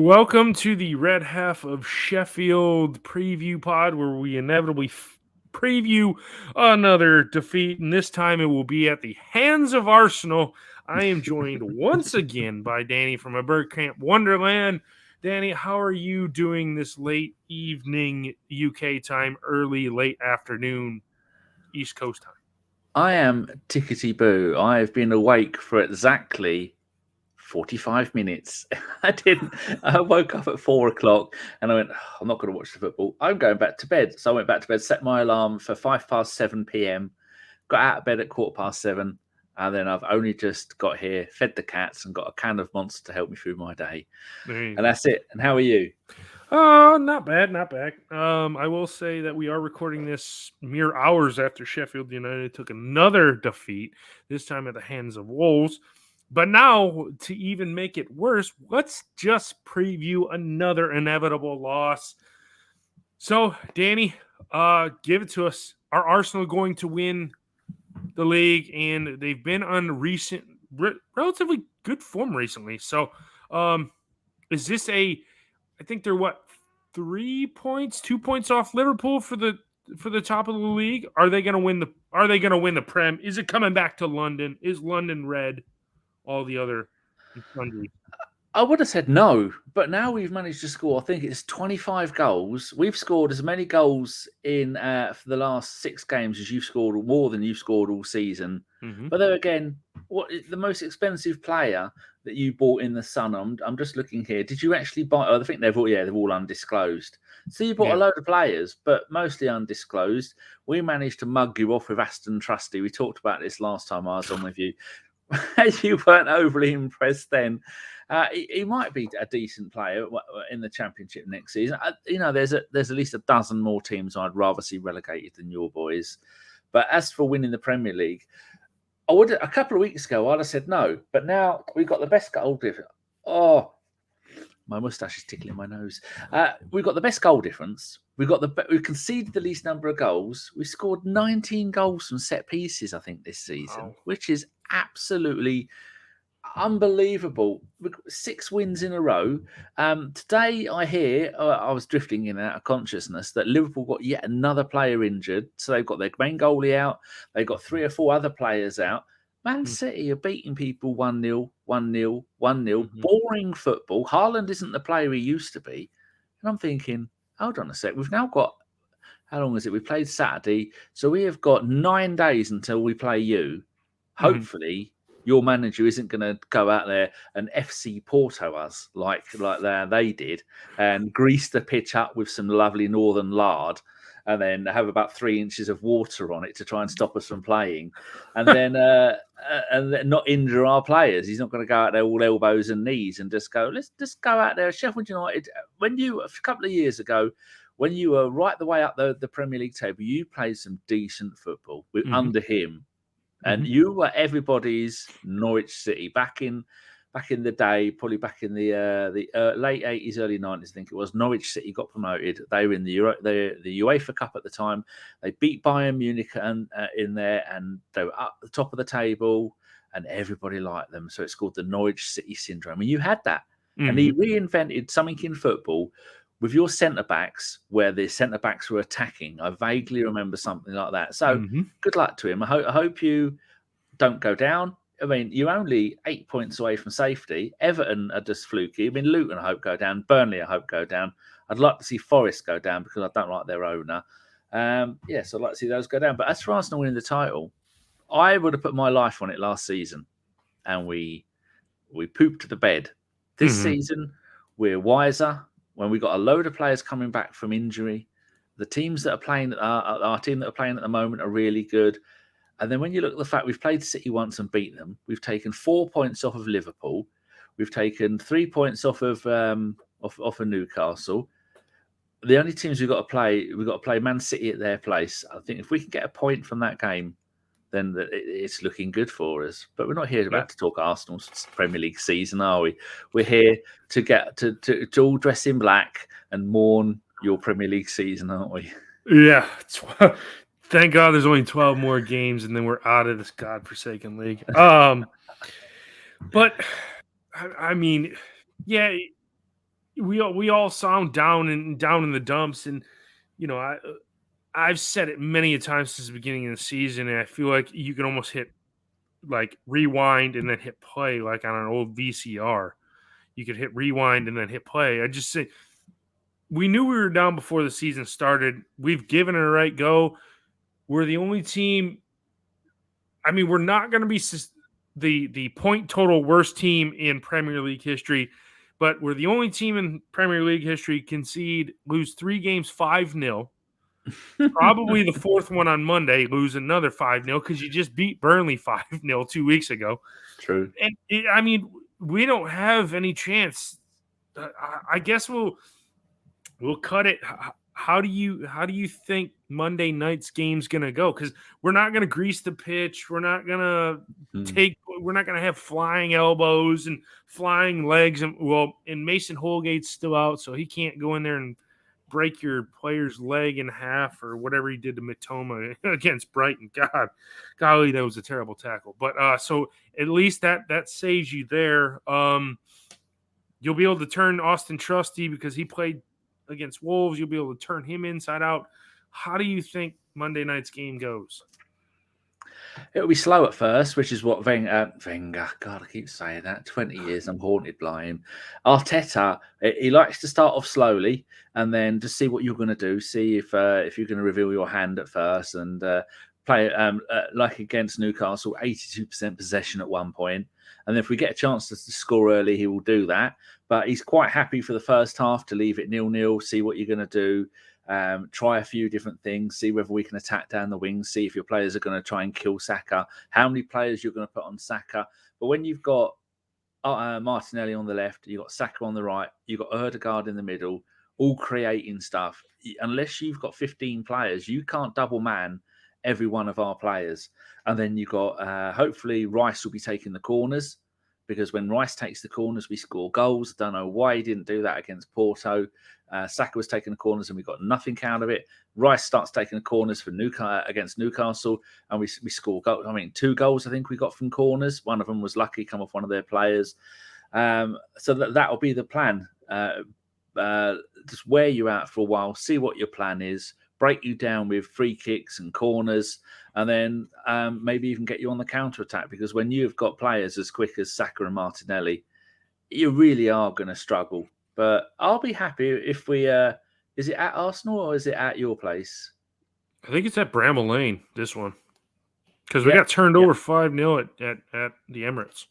Welcome to the Red Half of Sheffield preview pod, where we inevitably preview another defeat, and this time it will be at the hands of Arsenal. I am joined once again by Danny from a Bergkamp Wonderland. Danny, how are you doing this late evening UK time, late afternoon East Coast time? I am tickety boo. I have been awake for exactly 45 minutes. I woke up at 4 o'clock and I went, I'm not going to watch the football. I'm going back to bed. So I went back to bed, set my alarm for 7 p.m., got out of bed at 7:15. And then I've only just got here, fed the cats, and got a can of Monster to help me through my day. And that's it. And how are you? Not bad, not bad. I will say that we are recording this mere hours after Sheffield United took another defeat, this time at the hands of Wolves. But now, to even make it worse, let's just preview another inevitable loss. So, Danny, give it to us. Are Arsenal going to win the league? And they've been on relatively good form recently. So, is this I think they're 2 points off Liverpool for the top of the league. Are they going to win the Prem? Is it coming back to London? Is London red? All the other sundry. I would have said no, but now we've managed to score. I think it's 25 goals. We've scored as many goals in for the last 6 games as you've scored, more than you've scored all season. Mm-hmm. But there again, what the most expensive player that you bought in the sun? I'm just looking here. Did you actually buy? I think they're all undisclosed. So you bought a load of players, but mostly undisclosed. We managed to mug you off with Aston Trusty. We talked about this last time I was on with you. You weren't overly impressed then. He might be a decent player in the Championship next season. There's at least a dozen more teams I'd rather see relegated than your boys. But as for winning the Premier League, a couple of weeks ago I'd have said no. But now we've got the best goal difference. Oh, my moustache is tickling my nose. We've got the best goal difference. We've conceded the least number of goals. We scored 19 goals from set pieces, I think, this season, which is absolutely unbelievable. We've got 6 wins in a row. Today, I hear, I was drifting in and out of consciousness, that Liverpool got yet another player injured. So they've got their main goalie out. They've got 3 or 4 other players out. Man City are beating people 1-0, 1-0, 1-0. Boring football. Haaland isn't the player he used to be. And I'm thinking, hold on a sec. We've now got, how long is it? We played Saturday. So we have got 9 days until we play you. Hopefully, your manager isn't going to go out there and FC Porto us like they did and grease the pitch up with some lovely northern lard and then have about 3 inches of water on it to try and stop us from playing, and then not injure our players. He's not going to go out there all elbows and knees and just go, let's just go out there. Sheffield United, a couple of years ago, when you were right the way up the Premier League table, you played some decent football under him. And you were everybody's Norwich City back in the day, probably back in the late 80s, early 90s, I think it was. Norwich City got promoted. They were in the UEFA Cup at the time. They beat Bayern Munich in there, and they were up the top of the table, and everybody liked them. So it's called the Norwich City syndrome. And you had that. And he reinvented something in football with your centre-backs, where the centre-backs were attacking. I vaguely remember something like that. So good luck to him. I hope you don't go down. I mean, you're only 8 points away from safety. Everton are just fluky. I mean, Luton, I hope, go down. Burnley, I hope, go down. I'd like to see Forest go down because I don't like their owner. So I'd like to see those go down. But as for Arsenal winning the title, I would have put my life on it last season, and we pooped the bed. This season, we're wiser. When we got a load of players coming back from injury, the teams that are playing, our team that are playing at the moment, are really good. And then when you look at the fact we've played City once and beat them, we've taken 4 points off of Liverpool, we've taken 3 points off of Newcastle. The only teams we've got to play Man City at their place. I think if we can get a point from that game, then it's looking good for us. But we're not here to talk Arsenal's Premier League season, are we? We're here to get to all dress in black and mourn your Premier League season, aren't we? Yeah. Thank God there's only 12 more games, and then we're out of this godforsaken league. But I mean, yeah, we all saw him down in the dumps, and I've said it many a times since the beginning of the season, and I feel like you can almost hit like rewind and then hit play like on an old VCR. You could hit rewind and then hit play. I just say we knew we were down before the season started. We've given it a right go. We're the only team. I mean, we're not going to be the point total worst team in Premier League history, but we're the only team in Premier League history lose 3 games 5-0. Probably the fourth one on Monday, lose another 5-0 because you just beat Burnley 5-0 2 weeks ago. True. And I mean, we don't have any chance. I guess we'll cut it. How do you think Monday night's game's gonna go? Because we're not gonna grease the pitch. We're not gonna We're not gonna have flying elbows and flying legs. And Mason Holgate's still out, so he can't go in there and break your player's leg in half or whatever he did to Mitoma against Brighton. Golly, that was a terrible tackle. But so at least that saves you there. You'll be able to turn Austin Trusty because he played against Wolves. You'll be able to turn him inside out. How do you think Monday night's game goes? It'll be slow at first, which is what Wenger. God, I keep saying that. 20 years, I'm haunted by him. Arteta, he likes to start off slowly and then just see what you're going to do. See if you're going to reveal your hand at first and play like against Newcastle, 82% possession at one point. And if we get a chance to score early, he will do that. But he's quite happy for the first half to leave it 0-0, see what you're going to do. Try a few different things, see whether we can attack down the wings, see if your players are going to try and kill Saka, how many players you're going to put on Saka. But when you've got Martinelli on the left, you've got Saka on the right, you've got Ødegaard in the middle, all creating stuff. Unless you've got 15 players, you can't double man every one of our players. And then you've got, hopefully, Rice will be taking the corners, because when Rice takes the corners, we score goals. Don't know why he didn't do that against Porto. Saka was taking the corners and we got nothing out of it. Rice starts taking the corners for against Newcastle and we score goals. I mean, 2 goals I think we got from corners. One of them was lucky, come off one of their players. So that'll be the plan. Just wear you out for a while, see what your plan is, break you down with free kicks and corners, and then maybe even get you on the counter-attack, because when you've got players as quick as Saka and Martinelli, you really are going to struggle. But I'll be happy if we... is it at Arsenal or is it at your place? I think it's at Bramall Lane, this one. Because we got turned over 5-0 at the Emirates.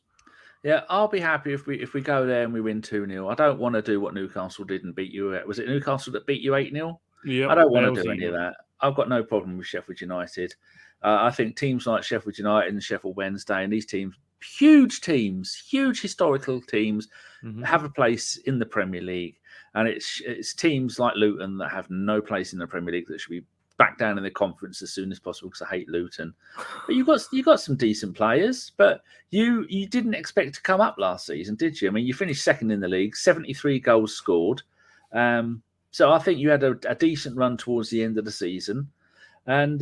Yeah, I'll be happy if we go there and we win 2-0. I don't want to do what Newcastle did and beat you. Was it Newcastle that beat you 8-0? Yeah, I don't want to do any of that. I've got no problem with Sheffield United. I think teams like Sheffield United and Sheffield Wednesday and these teams, huge historical teams, have a place in the Premier League. And it's teams like Luton that have no place in the Premier League that should be back down in the conference as soon as possible, because I hate Luton. But you got some decent players, but you didn't expect to come up last season, did you? I mean, you finished second in the league, 73 goals scored. So I think you had a decent run towards the end of the season, and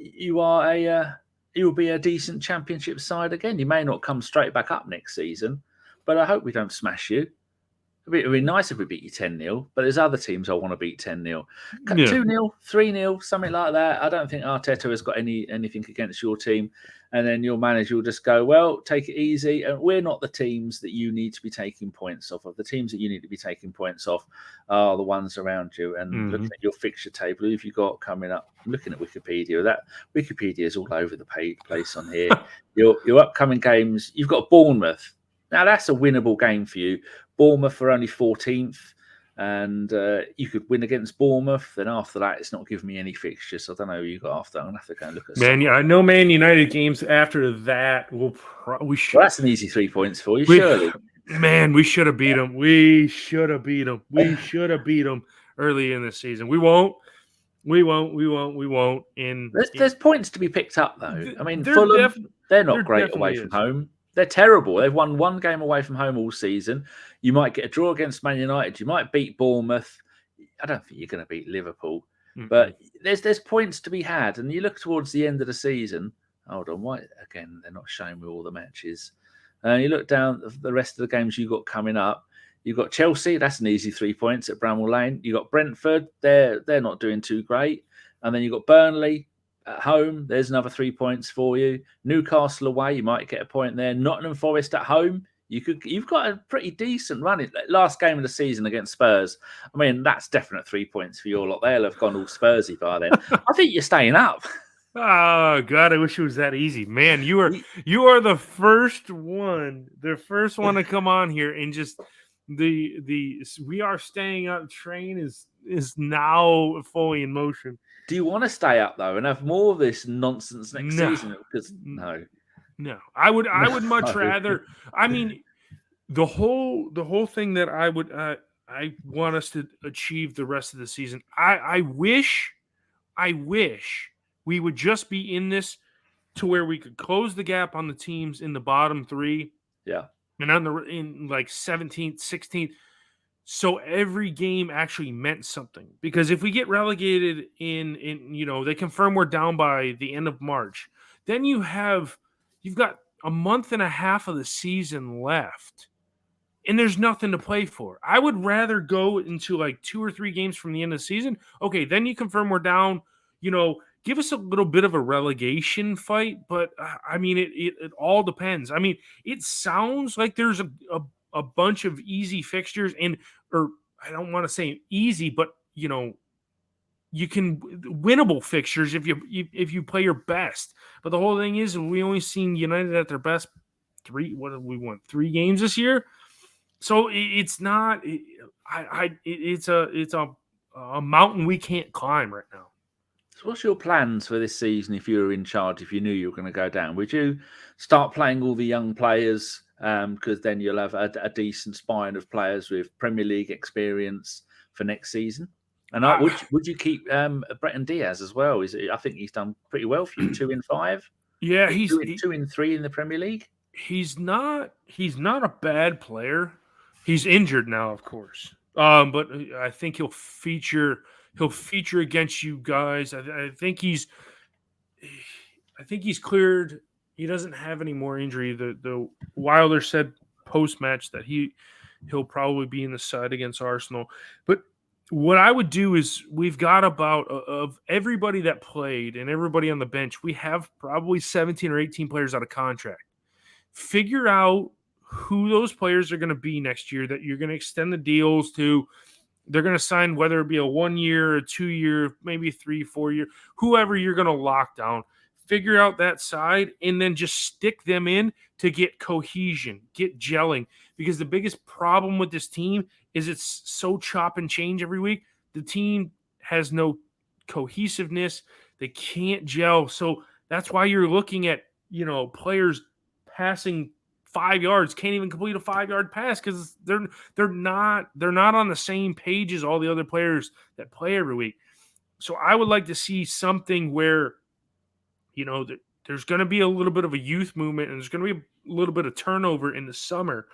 you will be a decent championship side again. You may not come straight back up next season, but I hope we don't smash you. It'd be nice if we beat you 10-0, but there's other teams I want to beat 10-0. 2-0, 3-0, something like that. I don't think Arteta has got anything against your team. And then your manager will just go, well, take it easy. And we're not the teams that you need to be taking points off of. The teams that you need to be taking points off are the ones around you. And looking at your fixture table, who have you got coming up? I'm looking at Wikipedia. That Wikipedia is all over the place on here. Your upcoming games, you've got Bournemouth. Now, that's a winnable game for you. Bournemouth are only 14th, and you could win against Bournemouth. Then after that, it's not giving me any fixtures. So I don't know who you got after. I'm going to have to go and look at I know Man United games after that. We should. Well, that's an easy 3 points for you, surely. Man, we should have beat them. We should have beat them. We should have beat them early in the season. We won't. There's points to be picked up, though. I mean, Fulham, they're not great away from home. They're terrible. They've won 1 game away from home all season. You might get a draw against Man United. You might beat Bournemouth. I don't think you're going to beat Liverpool. But there's points to be had. And you look towards the end of the season. Hold on. Why? Again, they're not showing me all the matches. You look down the rest of the games you've got coming up. You've got Chelsea, that's an easy 3 points at Bramall Lane. You've got Brentford, they're not doing too great. And then you've got Burnley at home, there's another 3 points for you. Newcastle away, you might get a point there. Nottingham Forest at home, you've got a pretty decent run. Last game of the season against Spurs, I mean, that's definite 3 points for your lot. They'll have gone all Spursy by then. I think you're staying up. Oh God, I wish it was that easy. Man, you are the first one to come on here and just the we are staying up train is now fully in motion. Do you want to stay up though and have more of this nonsense next season? Because no, I would much rather. I mean, the whole thing that I want us to achieve the rest of the season. I wish we would just be in this to where we could close the gap on the teams in the bottom three. Yeah. And in like 17th, 16th. So every game actually meant something. Because if we get relegated in they confirm we're down by the end of March, then you've got a month and a half of the season left. And there's nothing to play for. I would rather go into like 2 or 3 games from the end of the season. Okay, then you confirm we're down, give us a little bit of a relegation fight, but I mean, it all depends. I mean, it sounds like there's a bunch of easy fixtures, or I don't want to say easy, but you can winnable fixtures if you play your best. But the whole thing is, we only seen United at their best 3. What did we won? 3 games this year, so it's not. It's a mountain we can't climb right now. So what's your plans for this season if you were in charge, if you knew you were going to go down? Would you start playing all the young players because then you'll have a decent spine of players with Premier League experience for next season? And would you keep Breton Diaz as well? I think he's done pretty well for you, 2 in 5. Yeah, he's 2 in 3 in the Premier League. He's not a bad player. He's injured now, of course. But I think he'll feature against you guys. I think he's cleared. He doesn't have any more injury. The Wilder said post-match that he'll probably be in the side against Arsenal. But what I would do is, we've got about of everybody that played and everybody on the bench, we have probably 17 or 18 players out of contract. Figure out who those players are going to be next year that you're going to extend the deals to. They're going to sign, whether it be a 1 year, a 2 year, maybe 3, 4 year, whoever you're going to lock down. Figure out that side and then just stick them in to get cohesion, get gelling. Because the biggest problem with this team is it's so chop and change every week. The team has no cohesiveness. They can't gel. So that's why you're looking at, players passing 5 yards, can't even complete a 5-yard pass because they're not on the same page as all the other players that play every week. So I would like to see something where, there's going to be a little bit of a youth movement and there's going to be a little bit of turnover in the summer.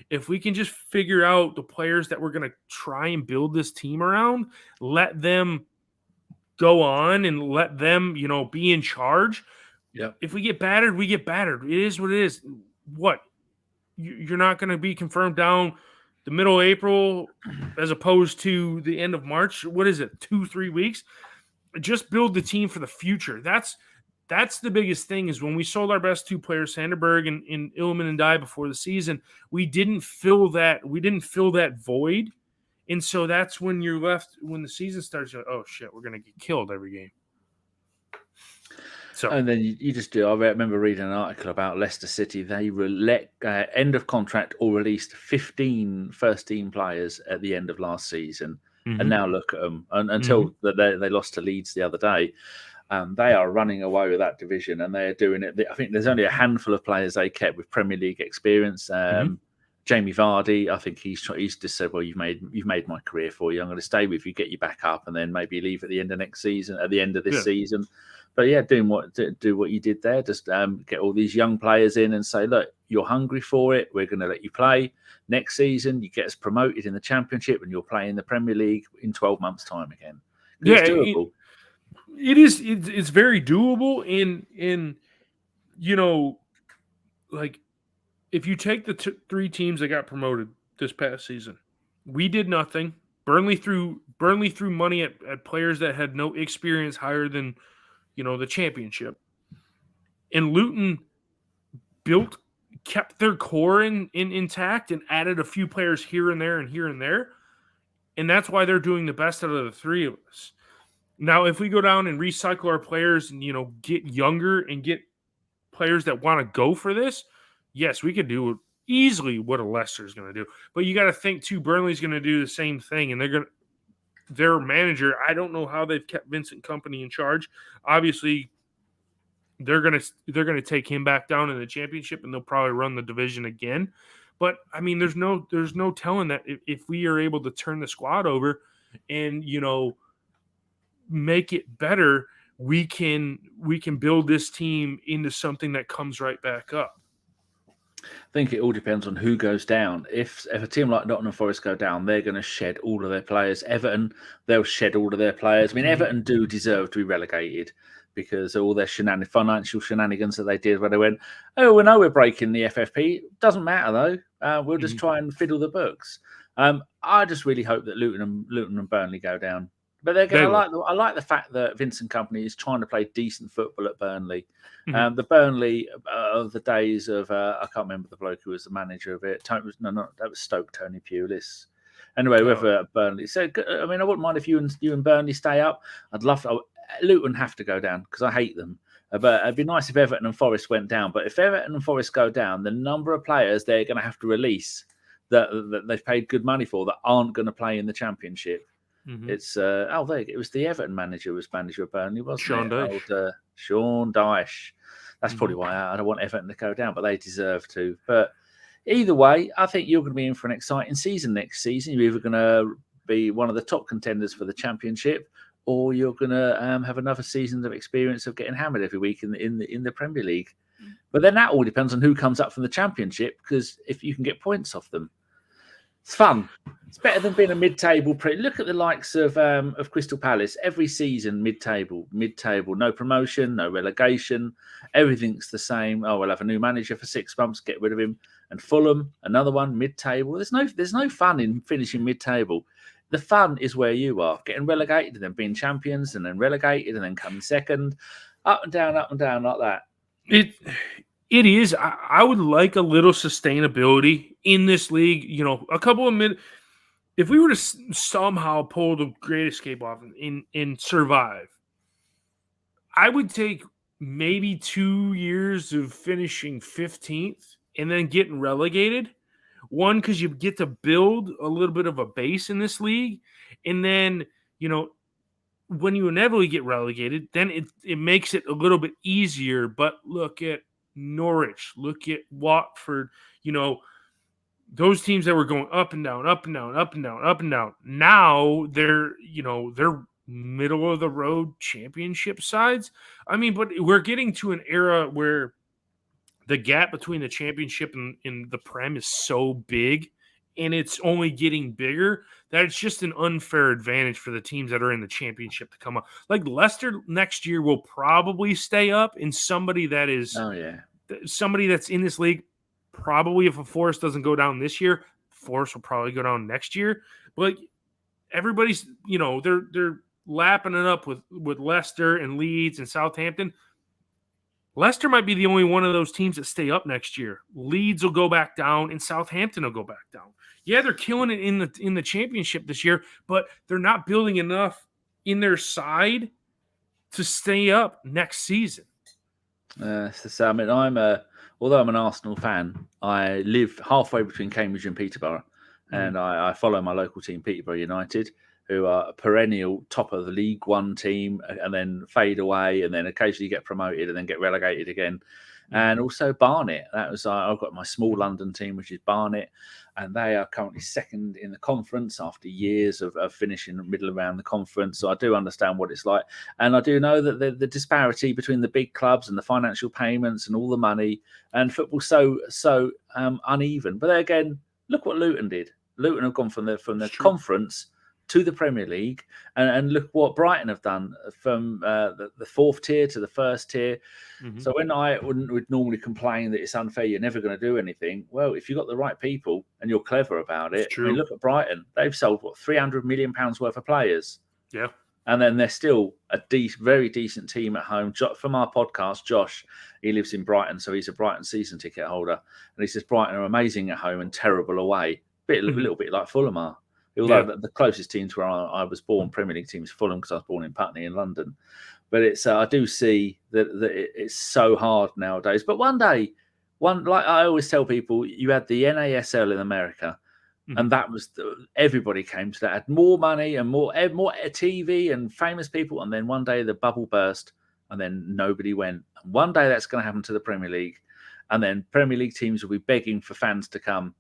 If we can just figure out the players that we're going to try and build this team around, let them go on and let them, be in charge. Yeah. If we get battered, we get battered. It is what it is. What? You're not going to be confirmed down the middle of April as opposed to the end of March. What is it? 2-3 weeks? Just build the team for the future. That's the biggest thing, is when we sold our best 2 players, Sanderberg and Iliman and Dye, before the season, we didn't fill that void. And so that's when you're left, when the season starts, you're like, oh shit, we're going to get killed every game. So, and then you just do. I remember reading an article about Leicester City. They let end of contract or released 15 first-team players at the end of last season. Mm-hmm. And now look at them. Until they lost to Leeds the other day. They are running away with that division, and they're doing it. I think there's only a handful of players they kept with Premier League experience. Jamie Vardy, I think he's just said, "Well, you've made my career for you. I'm going to stay with you, get you back up, and then maybe leave at the end of next season, at the end of this season." But yeah, do what you did there. Just get all these young players in and say, "Look, you're hungry for it. We're going to let you play next season. You get us promoted in the Championship, and you'll play in the Premier League in 12 months' time again." It's doable. It is. It's very doable. In like, if you take the 3 teams that got promoted this past season, We did nothing. Burnley threw money at players that had no experience higher than, the championship. And Luton kept their core intact and added a few players here and there and here and there. And that's why they're doing the best out of the three of us. Now, if we go down and recycle our players and, get younger and get players that want to go for this, yes, we could do easily what a Leicester's going to do. But you got to think, too, Burnley's going to do the same thing. And their manager, I don't know how they've kept Vincent Kompany in charge. Obviously, they're gonna take him back down in the championship, and they'll probably run the division again. But I mean, there's no telling that if we are able to turn the squad over and make it better, we can build this team into something that comes right back up. I think it all depends on who goes down. If a team like Nottingham Forest go down, they're going to shed all of their players. Everton, they'll shed all of their players. I mean, Everton do deserve to be relegated because of all their financial shenanigans that they did when they went, oh, we know we're breaking the FFP. Doesn't matter, though. We'll just try and fiddle the books. I just really hope that Luton and Burnley go down. But they're going to I like the fact that Vincent Kompany is trying to play decent football at Burnley. The Burnley of the days of I can't remember the bloke who was the manager of it. That was Stoke, Tony Pulis. Anyway, whether Burnley. So I mean, I wouldn't mind if you and Burnley stay up. I'd love to. Luton have to go down because I hate them. But it'd be nice if Everton and Forest went down. But if Everton and Forest go down, the number of players they're going to have to release that they've paid good money for that aren't going to play in the Championship. It's it was the Everton manager who was manager of Burnley, wasn't Sean it? Dyche. Sean Dyche. That's probably why I don't want Everton to go down, but they deserve to. But either way, I think you're going to be in for an exciting season next season. You're either going to be one of the top contenders for the Championship, or you're going to have another season of experience of getting hammered every week in the Premier League. But then that all depends on who comes up from the Championship, because if you can get points off them. It's fun. It's better than being a mid-table. Look at the likes of Crystal Palace. Every season, mid-table, no promotion, no relegation. Everything's the same. Oh, we'll have a new manager for 6 months. Get rid of him. And Fulham, another one, mid-table. There's no fun in finishing mid-table. The fun is where you are, getting relegated and then being champions, and then relegated and then coming second, up and down like that. It is. I would like a little sustainability in this league. A couple of minutes. If we were to somehow pull the Great Escape off and survive, I would take maybe 2 years of finishing 15th and then getting relegated. One, because you get to build a little bit of a base in this league. And then, when you inevitably get relegated, then it makes it a little bit easier. But look at Norwich, look at Watford, those teams that were going up and down, up and down, up and down, up and down. Now they're middle of the road championship sides. I mean, but we're getting to an era where the gap between the championship and the Prem is so big, and it's only getting bigger, that it's just an unfair advantage for the teams that are in the championship to come up. Like Leicester next year will probably stay up, and somebody that is somebody that's in this league, probably if a Forest doesn't go down this year, Forest will probably go down next year. But everybody's, they're lapping it up with Leicester and Leeds and Southampton. Leicester might be the only one of those teams that stay up next year. Leeds will go back down, and Southampton will go back down. Yeah, they're killing it in the championship this year, but they're not building enough in their side to stay up next season. I mean, although I'm an Arsenal fan, I live halfway between Cambridge and Peterborough, and I follow my local team, Peterborough United, who are a perennial top of the League One team, and then fade away, and then occasionally get promoted, and then get relegated again. And also Barnet. I've got my small London team, which is Barnet, and they are currently second in the conference after years of finishing middle around the conference. So I do understand what it's like, and I do know that the disparity between the big clubs and the financial payments and all the money and football so uneven. But then again, look what Luton did. Luton have gone from the conference to the Premier League, and look what Brighton have done from the fourth tier to the first tier. Mhm. So when I would normally complain that it's unfair, you're never going to do anything. Well, if you've got the right people and you're clever about it, It's I mean, true. look at Brighton. They've sold, what, £300 million worth of players. Yeah. And then they're still a very decent team at home. From our podcast, Josh, he lives in Brighton, so he's a Brighton season ticket holder. And he says Brighton are amazing at home and terrible away. A little bit like Fulham are. Although the closest teams where I was born, Premier League teams, Fulham, because I was born in Putney in London. But it's I do see that it's so hard nowadays. But one day, like I always tell people, you had the NASL in America. And that was everybody came to that, had more money and more TV and famous people. And then one day the bubble burst and then nobody went. And one day that's going to happen to the Premier League. And then Premier League teams will be begging for fans to come.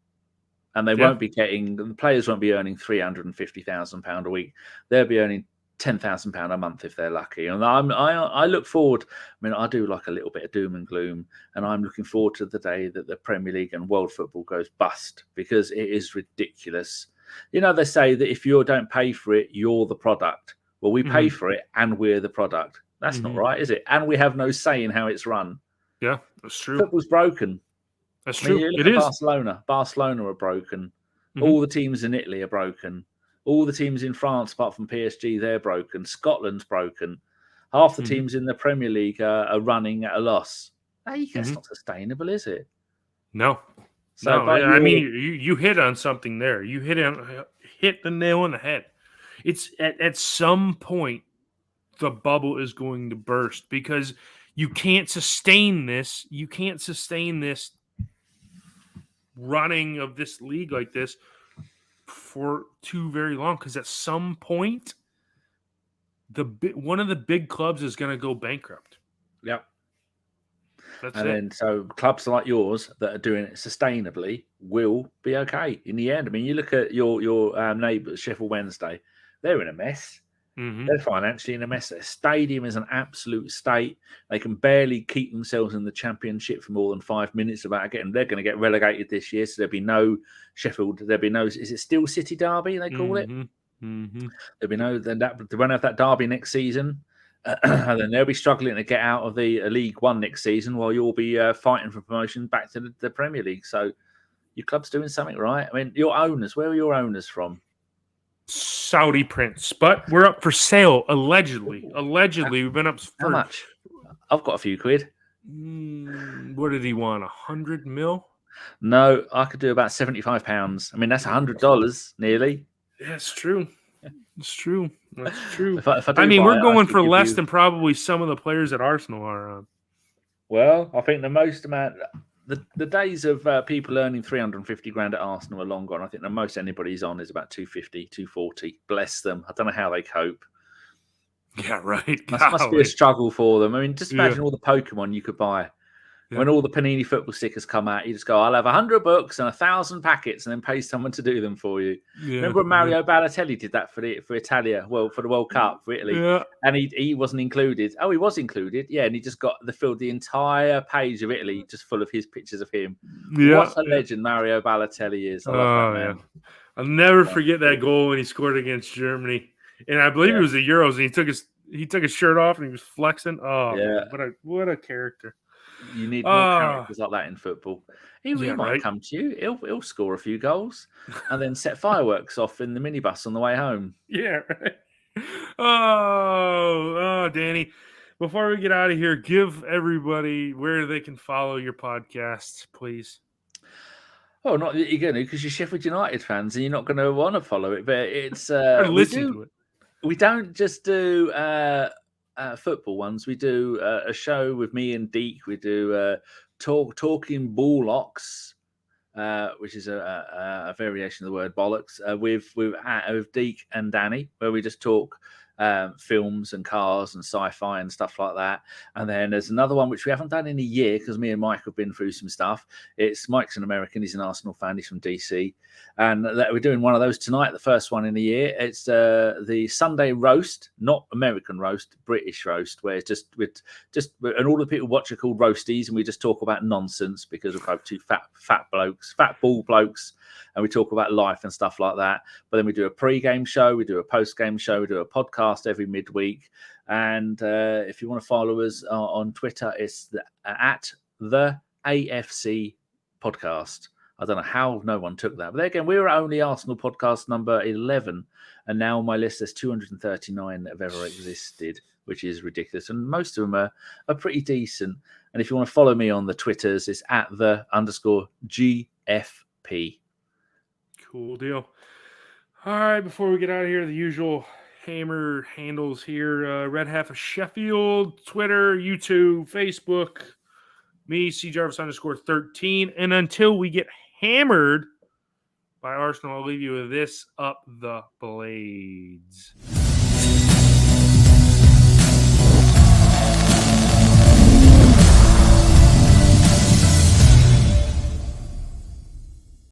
And they won't be the players won't be earning £350,000 a week. They'll be earning £10,000 a month if they're lucky. And I look forward. I mean, I do like a little bit of doom and gloom, and I'm looking forward to the day that the Premier League and world football goes bust, because it is ridiculous. You know, they say that if you don't pay for it, you're the product. Well, we pay for it and we're the product. That's not right, is it? And we have no say in how it's run. Yeah, that's true. Football's broken. That's true. You look at Barcelona are broken. All the teams in Italy are broken. All the teams in France, apart from PSG, they're broken. Scotland's broken. Half the teams in the Premier League are running at a loss. That's not sustainable, is it? No. I mean, you hit on something there. You hit the nail on the head. It's at some point the bubble is going to burst, because you can't sustain this. You can't sustain this running of this league like this for too very long, because at some point one of the big clubs is going to go bankrupt. Yep. That's and it. Then so clubs like yours that are doing it sustainably will be okay in the end. I mean, you look at your neighbours, Sheffield Wednesday, they're in a mess. They're financially in a mess. Their stadium is an absolute state. They can barely keep themselves in the Championship for more than 5 minits. They're going to get relegated this year, so there'll be no Sheffield. There'll be no. Is it still City Derby? They call it. There'll be no. Then they won't have that derby next season, and then they'll be struggling to get out of the League One next season, while you'll be fighting for promotion back to the Premier League. So your club's doing something right. I mean, your owners. Where are your owners from? Saudi prince, but we're up for sale allegedly. We've been up for how much? I've got a few quid. What did he want? 100 mil? No, I could do about £75. I mean, that's $100 nearly. Yeah, it's true. It's true. That's true. If I we're going for less than probably some of the players at Arsenal are. Well, I think the most amount. The days of people earning 350 grand at Arsenal are long gone. I think the most anybody's on is about 250, 240. Bless them. I don't know how they cope. Yeah, right. Must be a struggle for them. I mean, just imagine all the Pokemon you could buy. Yeah. When all the Panini football stickers come out, you just go, I'll have 100 books and 1,000 packets, and then pay someone to do them for you. Yeah, remember when Mario Balotelli did that for Italia? Well, for the World Cup for Italy. Yeah. And he wasn't included. Oh, he was included. Yeah, and he just filled the entire page of Italy just full of his pictures of him. Yeah. What a legend Mario Balotelli is. I love that man. Yeah. I'll never forget that goal when he scored against Germany. And I believe it was the Euros, and he took his shirt off and he was flexing. Oh, yeah. What a character. You need more characters like that in football. He might come to you. He'll score a few goals and then set fireworks off in the minibus on the way home. Yeah. Right. Oh, Danny. Before we get out of here, give everybody where they can follow your podcast, please. Oh, not that you're going to, because you're Sheffield United fans and you're not going to want to follow it. But it's listen to it. We don't just do football ones. We do a show with me and Deke. We do talking bollocks, which is a variation of the word bollocks, with Deke and Danny, where we just talk films and cars and sci-fi and stuff like that. And then there's another one which we haven't done in a year because me and Mike have been through some stuff. Mike's an American, he's an Arsenal fan, he's from DC, and we're doing one of those tonight, the first one in the year. It's the Sunday roast, not American roast, British roast, where it's and all the people watch are called roasties, and we just talk about nonsense because we're both two fat ball blokes, and we talk about life and stuff like that. But then we do a pre-game show, we do a post-game show, we do a podcast every midweek. And if you want to follow us on Twitter, it's at the AFC podcast. I don't know how no one took that. But again, we were only Arsenal podcast number 11. And now on my list, there's 239 that have ever existed, which is ridiculous. And most of them are pretty decent. And if you want to follow me on the Twitters, it's at @the_GFP. Cool deal. All right, before we get out of here, the usual Hammer handles here. Red Half of Sheffield, Twitter, YouTube, Facebook. Me, CJarvis_13. And until we get hammered by Arsenal, I'll leave you with this: up the blades.